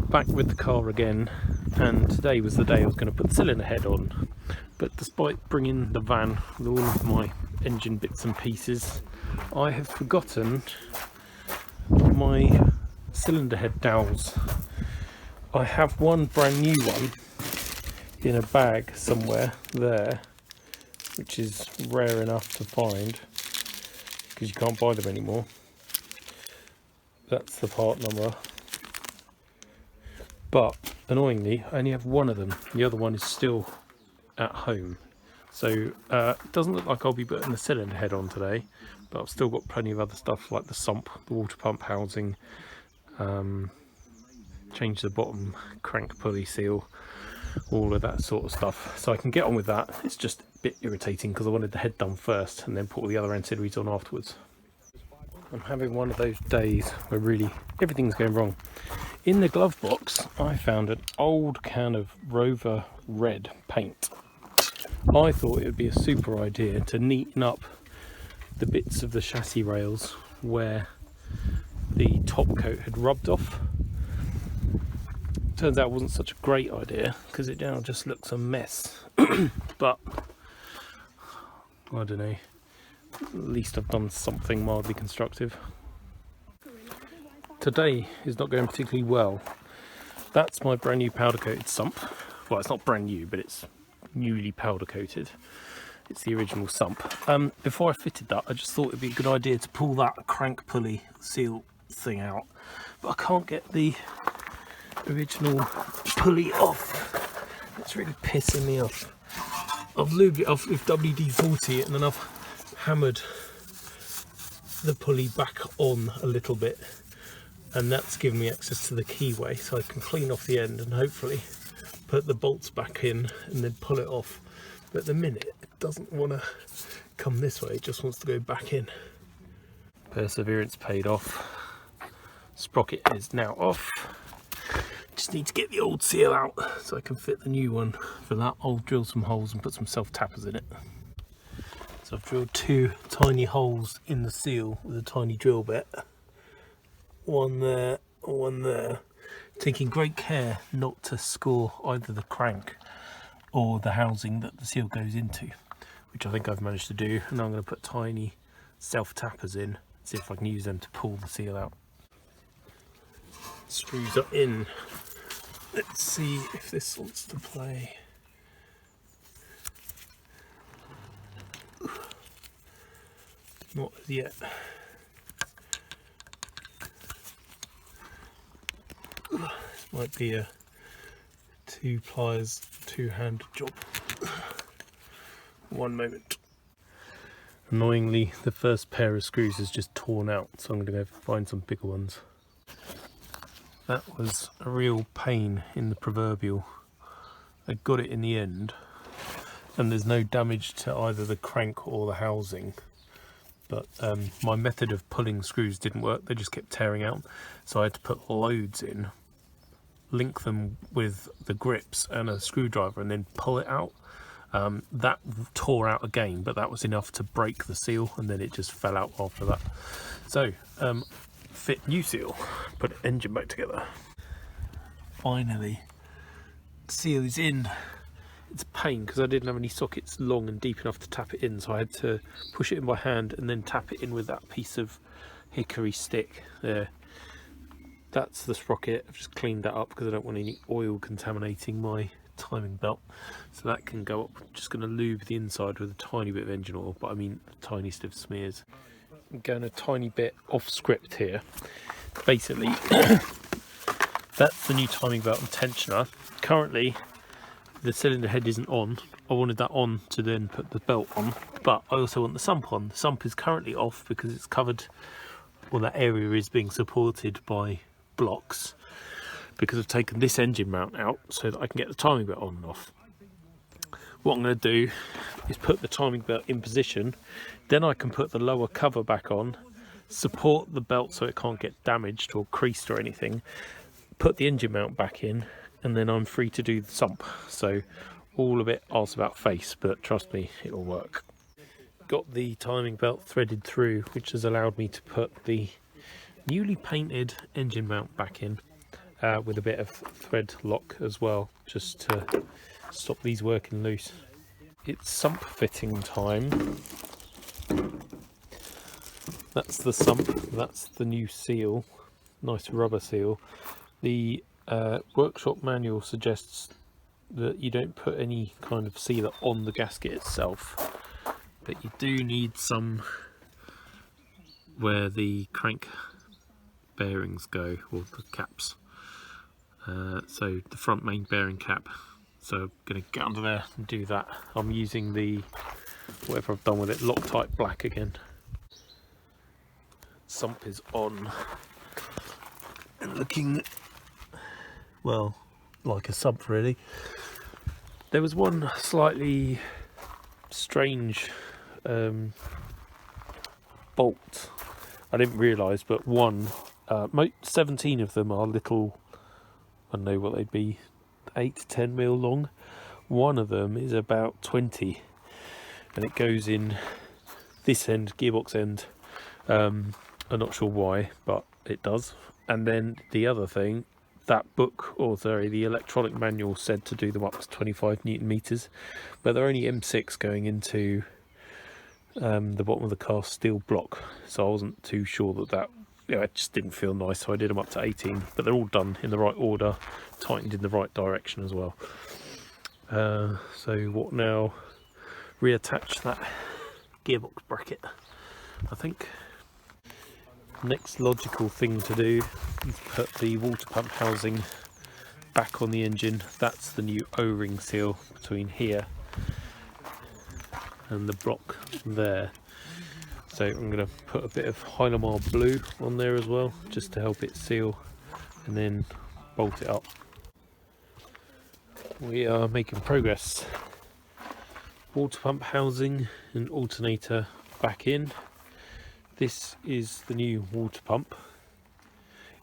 Back with the car again, and today was the day I was going to put the cylinder head on, but despite bringing the van with all of my engine bits and pieces, I have forgotten my cylinder head dowels. I have one brand new one in a bag somewhere there, which is rare enough to find because you can't buy them anymore. That's the part number. But annoyingly, I only have one of them. The other one is still at home. So it doesn't look like I'll be putting the cylinder head on today, but I've still got plenty of other stuff like the sump, the water pump housing, change the bottom crank pulley seal, all of that sort of stuff. So I can get on with that. It's just a bit irritating because I wanted the head done first and then put all the other ancillaries on afterwards. I'm having one of those days where really everything's going wrong. In the glove box, I found an old can of Rover red paint. I thought it would be a super idea to neaten up the bits of the chassis rails where the top coat had rubbed off. Turns out it wasn't such a great idea because it now just looks a mess. But I don't know, at least I've done something mildly constructive. Today is not going particularly well. That's my brand new powder coated sump. Well, it's not brand new, but it's newly powder coated. It's the original sump. Before I fitted that, I just thought it'd be a good idea to pull that crank pulley seal thing out, but I can't get the original pulley off. It's really pissing me off. I've lubed it off with WD-40 and then I've hammered the pulley back on a little bit, and that's given me access to the keyway, so I can clean off the end and hopefully put the bolts back in and then pull it off. But at the minute it doesn't want to come this way, it just wants to go back in. Perseverance paid off. Sprocket is now off. Just need to get the old seal out so I can fit the new one. For that I'll drill some holes and put some self-tappers in it. So I've drilled two tiny holes in the seal with a tiny drill bit. One there, one there. Taking great care not to score either the crank or the housing that the seal goes into, which I think I've managed to do. And now I'm going to put tiny self-tappers in, see if I can use them to pull the seal out. Screws are in. Let's see if this wants to play. Not as yet. This might be a two pliers, two-handed job. One moment. Annoyingly, the first pair of screws is just torn out, so I'm going to go find some bigger ones. That was a real pain in the proverbial. I got it in the end, and there's no damage to either the crank or the housing. But my method of pulling screws didn't work, they just kept tearing out. So I had to put loads in, link them with the grips and a screwdriver and then pull it out. That tore out again, but that was enough to break the seal, and then it just fell out after that. So, fit new seal, put engine back together. Finally, seal is in. It's a pain because I didn't have any sockets long and deep enough to tap it in, so I had to push it in by hand and then tap it in with that piece of hickory stick there. That's the sprocket. I've just cleaned that up because I don't want any oil contaminating my timing belt, so that can go up. I'm just going to lube the inside with a tiny bit of engine oil, but I mean the tiniest of smears. I'm going a tiny bit off script here. Basically, that's the new timing belt and tensioner. Currently, the cylinder head isn't on. I wanted that on to then put the belt on, but I also want the sump on. The sump is currently off because it's covered, well, that area is being supported by blocks because I've taken this engine mount out so that I can get the timing belt on and off. What I'm going to do is put the timing belt in position, then I can put the lower cover back on, support the belt so it can't get damaged or creased or anything, put the engine mount back in, and then I'm free to do the sump. So all of it arse about face, but trust me, it will work. Got the timing belt threaded through, which has allowed me to put the newly painted engine mount back in, with a bit of thread lock as well, just to stop these working loose. It's sump fitting time. That's the sump, that's the new seal, nice rubber seal. The workshop manual suggests that you don't put any kind of sealer on the gasket itself, but you do need some where the crank bearings go, or the caps. So the front main bearing cap. So I'm going to get under there and do that. I'm using the, whatever I've done with it, Loctite black again. Sump is on and looking, well, like a sump really. There was one slightly strange bolt I didn't realise, but 17 of them are little, I don't know what they'd be, 8 to 10 mil long. One of them is about 20, and it goes in this end, gearbox end. I'm not sure why, but it does. And then the other thing, that book, or sorry, the electronic manual said to do them up to 25 Newton meters, but they're only M6 going into the bottom of the cast steel block, so I wasn't too sure that it just didn't feel nice, so I did them up to 18, but they're all done in the right order, tightened in the right direction as well. So what now? Reattach that gearbox bracket, I think. Next logical thing to do is put the water pump housing back on the engine. That's the new O-ring seal between here and the block there. So I'm going to put a bit of Hylamar blue on there as well, just to help it seal, and then bolt it up. We are making progress. Water pump housing and alternator back in. This is the new water pump.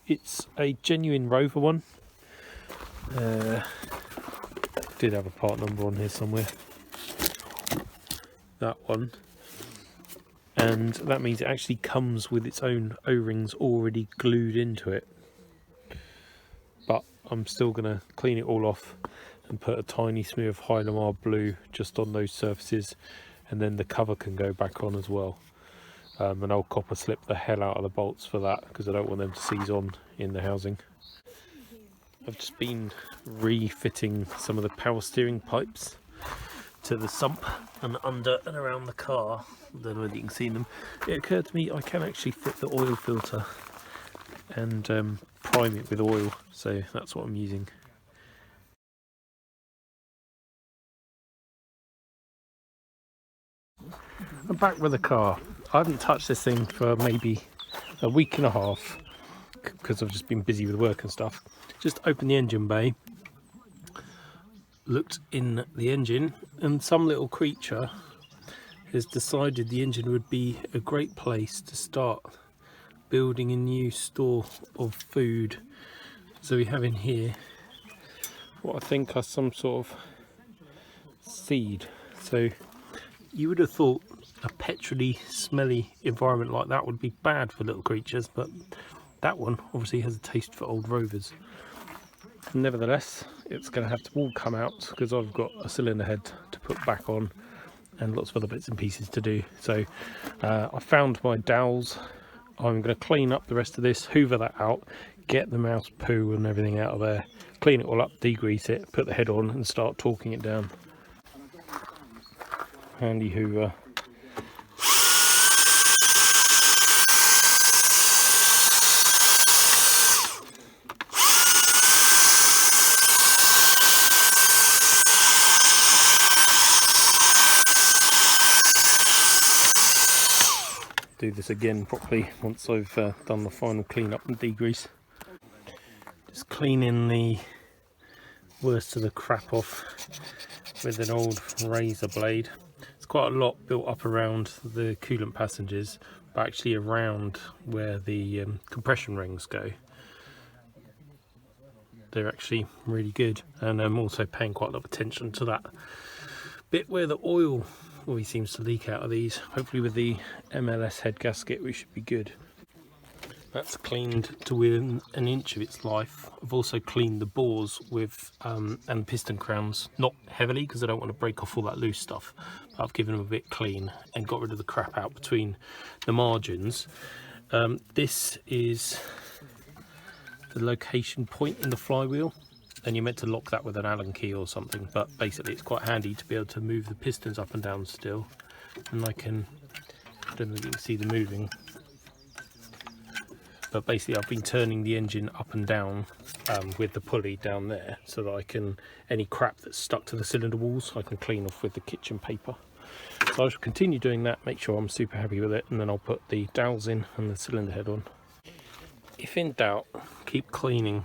It's a genuine Rover one. Did have a part number on here somewhere. That one. And that means it actually comes with its own O-rings already glued into it. But I'm still going to clean it all off and put a tiny smear of Hylamar blue just on those surfaces, and then the cover can go back on as well. And I'll copper slip the hell out of the bolts for that, because I don't want them to seize on in the housing. I've just been refitting some of the power steering pipes to the sump and under and around the car. I don't know whether you can see them. It occurred to me I can actually fit the oil filter and prime it with oil, so that's what I'm using. I'm back with the car. I haven't touched this thing for maybe a week and a half because I've just been busy with work and stuff. Just opened the engine bay, looked in the engine, and some little creature has decided the engine would be a great place to start building a new store of food. So we have in here what I think are some sort of seed. So you would have thought a petrol-y, smelly environment like that would be bad for little creatures, but that one obviously has a taste for old Rovers. Nevertheless, it's going to have to all come out because I've got a cylinder head to put back on and lots of other bits and pieces to do. So I found my Dowels. I'm going to clean up the rest of this, hoover that out, get the mouse poo and everything out of there, clean it all up, degrease it, put the head on and start torquing it down. Handy hoover. Do this again properly once I've done the final clean up and degrease. Just cleaning the worst of the crap off with an old razor blade. It's quite a lot built up around the coolant passengers, but actually around where the compression rings go. They're actually really good, and I'm also paying quite a lot of attention to that bit where the oil always seems to leak out of these. Hopefully with the MLS head gasket we should be good. That's cleaned to within an inch of its life. I've also cleaned the bores with and piston crowns, not heavily because I don't want to break off all that loose stuff, but I've given them a bit clean and got rid of the crap out between the margins. This is the location point in the flywheel, and you're meant to lock that with an Allen key or something, but basically it's quite handy to be able to move the pistons up and down still. And I don't know if you can see them moving, but basically I've been turning the engine up and down with the pulley down there, so that I can, any crap that's stuck to the cylinder walls, I can clean off with the kitchen paper. So I shall continue doing that, make sure I'm super happy with it, and then I'll put the dowels in and the cylinder head on. If in doubt, keep cleaning.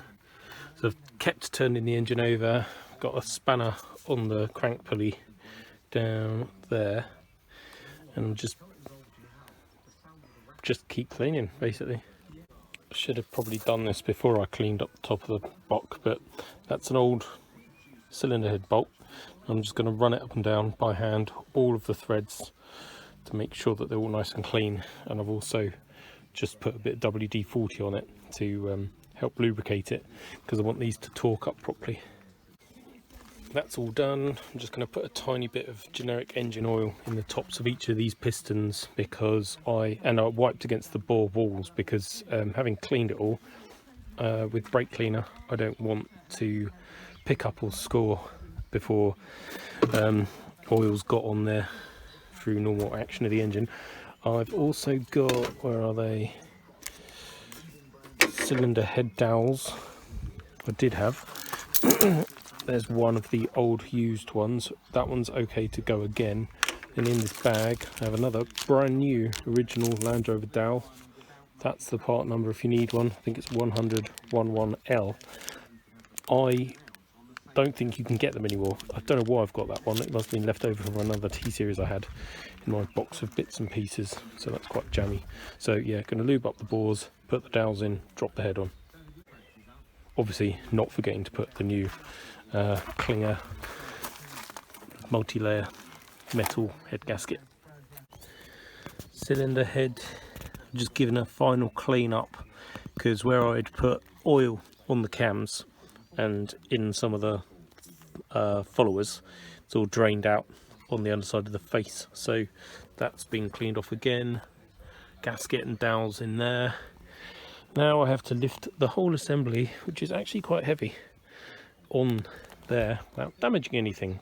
So I've kept turning the engine over, got a spanner on the crank pulley down there, and just keep cleaning basically. I should have probably done this before I cleaned up the top of the block, but that's an old cylinder head bolt. I'm just going to run it up and down by hand, all of the threads, to make sure that they're all nice and clean. And I've also just put a bit of WD-40 on it to help lubricate it, because I want these to torque up properly. That's all done. I'm just going to put a tiny bit of generic engine oil in the tops of each of these pistons, because I wiped against the bore walls, because having cleaned it all with brake cleaner, I don't want to pick up or score before oil's got on there through normal action of the engine. I've also got, where are they, cylinder head dowels. I did have there's one of the old used ones, that one's okay to go again. And in this bag I have another brand new original Land Rover dowel. That's the part number if you need one. I think it's 10011L. I don't think you can get them anymore. I don't know why I've got that one. It must have been left over from another T-series I had in my box of bits and pieces, so that's quite jammy. So yeah, going to lube up the bores, put the dowels in, drop the head on. Obviously not forgetting to put the new Klinger multi-layer metal head gasket. Cylinder head, just giving a final clean up, because where I'd put oil on the cams and in some of the followers, it's all drained out on the underside of the face, so that's been cleaned off again. Gasket and dowels in there. Now I have to lift the whole assembly, which is actually quite heavy, on there without damaging anything,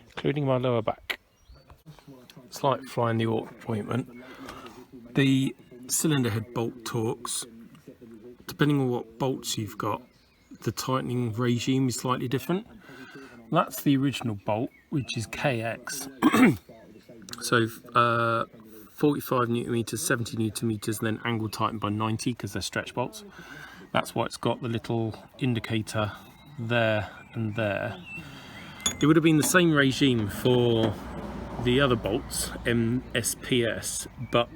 including my lower back. It's like flying the ointment. The cylinder head bolt torques, depending on what bolts you've got, the tightening regime is slightly different. That's the original bolt, which is KX. So 45 newton meters, 70 newton meters, and then angle tightened by 90 because they're stretch bolts. That's why it's got the little indicator there and there. It would have been the same regime for the other bolts, MSPS, but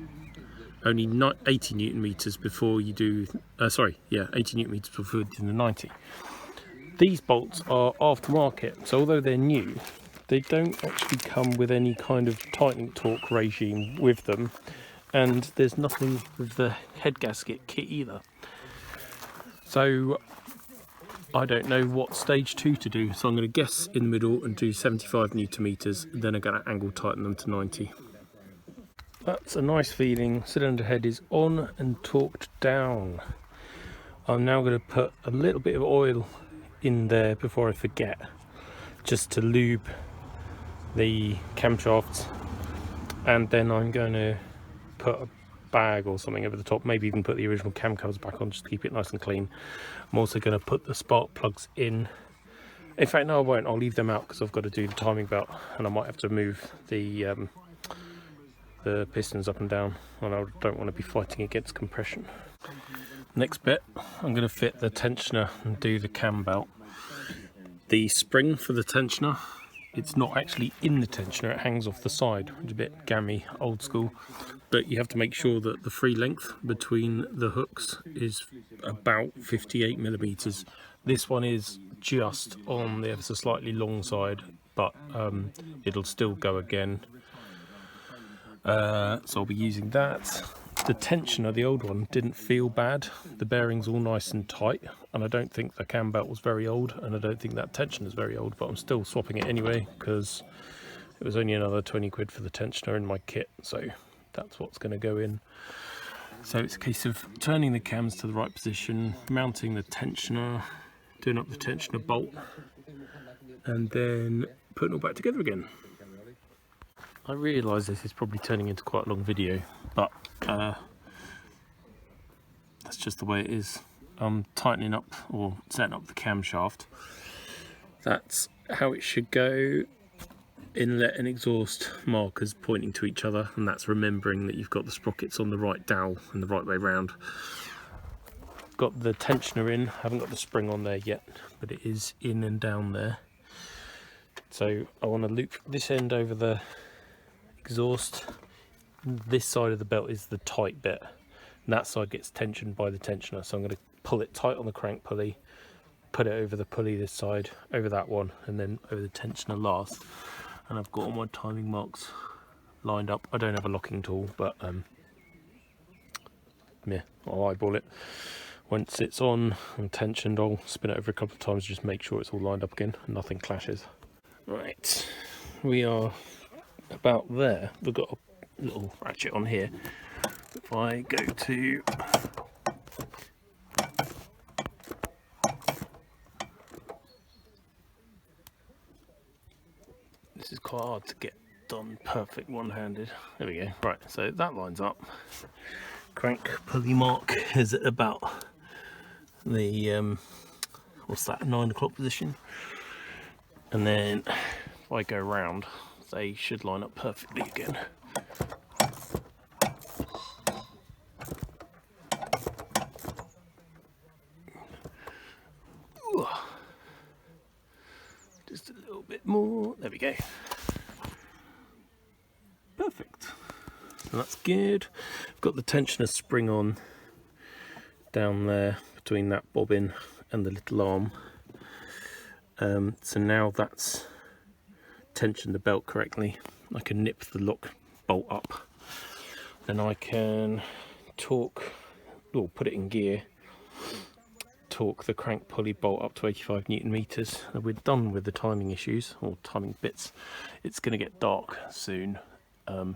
only 80 newton meters before you do, 80 newton meters before you do the 90. These bolts are aftermarket, so although they're new, they don't actually come with any kind of tightening torque regime with them, and there's nothing with the head gasket kit either. So I don't know what stage 2 to do, so I'm going to guess in the middle and do 75 newton meters, then I'm going to angle tighten them to 90. That's a nice feeling. Cylinder head is on and torqued down. I'm now going to put a little bit of oil in there before I forget, just to lube the camshafts, and then I'm going to put a bag or something over the top, maybe even put the original cam covers back on just to keep it nice and clean. I'm also going to put the spark plugs in. In fact, no, I won't. I'll leave them out because I've got to do the timing belt, and I might have to move the pistons up and down, and I don't want to be fighting against compression. Next bit, I'm going to fit the tensioner and do the cam belt. The spring for the tensioner, it's not actually in the tensioner, it hangs off the side, which is a bit gammy, old school, but you have to make sure that the free length between the hooks is about 58 millimeters. This one is just on the ever so slightly long side, but it'll still go again. So I'll be using that. The tensioner, the old one, didn't feel bad. The bearing's all nice and tight, and I don't think the cam belt was very old, and I don't think that tensioner's very old, but I'm still swapping it anyway because it was only another 20 quid for the tensioner in my kit, so that's what's going to go in. So it's a case of turning the cams to the right position, mounting the tensioner, doing up the tensioner bolt, and then putting it all back together again. I realise this is probably turning into quite a long video, but that's just the way it is. I'm tightening up or setting up the camshaft. That's how it should go. Inlet and exhaust markers pointing to each other, and that's remembering that you've got the sprockets on the right dowel and the right way round. Got the tensioner in, haven't got the spring on there yet, but it is in and down there. So I want to loop this end over the exhaust. This side of the belt is the tight bit, and that side gets tensioned by the tensioner, so I'm going to pull it tight on the crank pulley, put it over the pulley this side, over that one, and then over the tensioner last. And I've got all my timing marks lined up. I don't have a locking tool, but yeah, I'll eyeball it. Once it's on and tensioned, I'll spin it over a couple of times, just make sure it's all lined up again and nothing clashes. Right, we are about there. We've got a little ratchet on here. If I go to this is quite hard to get done perfect one-handed. There we go. Right, so that lines up. Crank pulley mark is at about the what's that, 9 o'clock position, and then if I go round, they should line up perfectly again. Ooh. Just a little bit more. There we go. Perfect. So that's good. I've got the tensioner spring on down there between that bobbin and the little arm. So now that's tensioned the belt correctly, I can nip the lock bolt up. Then I can torque, or put it in gear, torque the crank pulley bolt up to 85 Newton meters. And we're done with the timing issues, or timing bits. It's going to get dark soon, and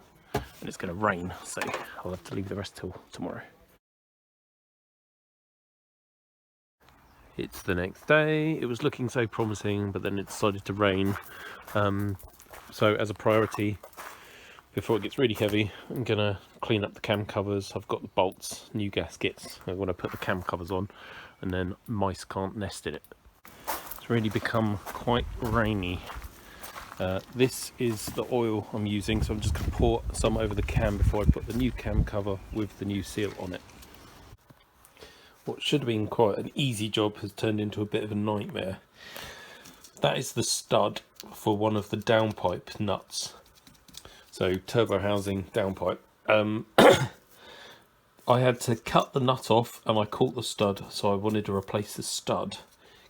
it's going to rain, so I'll have to leave the rest till tomorrow. It's the next day. It was looking so promising, but then it decided to rain. So as a priority, before it gets really heavy, I'm going to clean up the cam covers. I've got the bolts, new gaskets. I want to put the cam covers on, and then mice can't nest in it. It's really become quite rainy. This is the oil I'm using, so I'm just going to pour some over the cam before I put the new cam cover with the new seal on it. What should have been quite an easy job has turned into a bit of a nightmare. That is the stud for one of the downpipe nuts. So turbo housing downpipe. I had to cut the nut off and I caught the stud, so I wanted to replace the stud.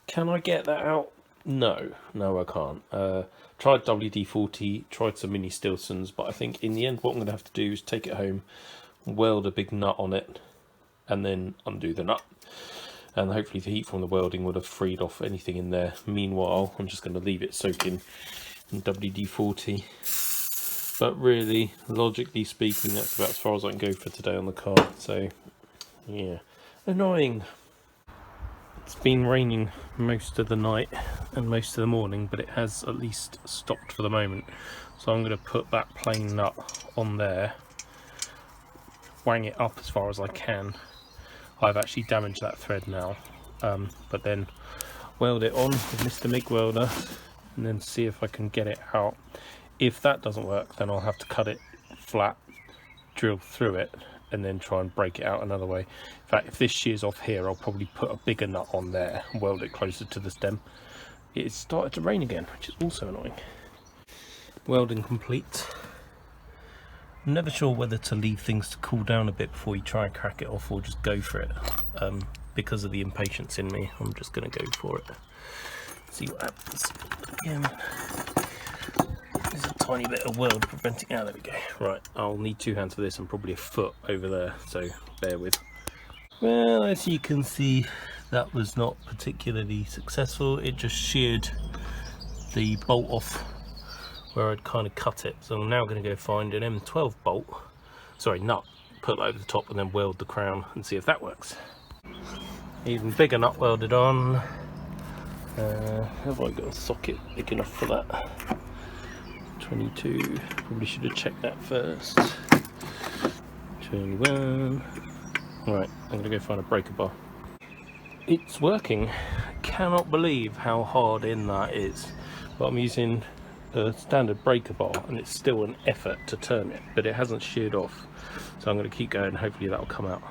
Can I get that out? No, I can't. Tried WD-40, tried some mini Stilsons, but I think in the end what I'm going to have to do is take it home, weld a big nut on it, and then undo the nut. And hopefully the heat from the welding would have freed off anything in there. Meanwhile, I'm just going to leave it soaking in WD-40. But really, logically speaking, that's about as far as I can go for today on the car. So, yeah, annoying. It's been raining most of the night and most of the morning, but it has at least stopped for the moment. So I'm going to put that plain nut on there, wang it up as far as I can. I've actually damaged that thread now, but then weld it on with Mr. MIG welder and then see if I can get it out. If that doesn't work, then I'll have to cut it flat, drill through it, and then try and break it out another way. In fact, if this shears off here, I'll probably put a bigger nut on there and weld it closer to the stem. It's started to rain again, which is also annoying. Welding complete. I'm never sure whether to leave things to cool down a bit before you try and crack it off or just go for it. Because of the impatience in me, I'm just going to go for it. See what happens. Again, there's a tiny bit of weld preventing. Ah, there we go. Right, I'll need 2 hands for this and probably a foot over there, so bear with. Well, as you can see, that was not particularly successful. It just sheared the bolt off where I'd kind of cut it. So I'm now going to go find an M12 bolt, sorry, nut, put it over the top and then weld the crown and see if that works. Even bigger nut welded on. Have I got a socket big enough for that? 22, probably should have checked that first. 21. Right, I'm going to go find a breaker bar. It's working. Cannot believe how hard in that is. But I'm using a standard breaker bar and it's still an effort to turn it, but it hasn't sheared off. So I'm going to keep going, hopefully that'll come out.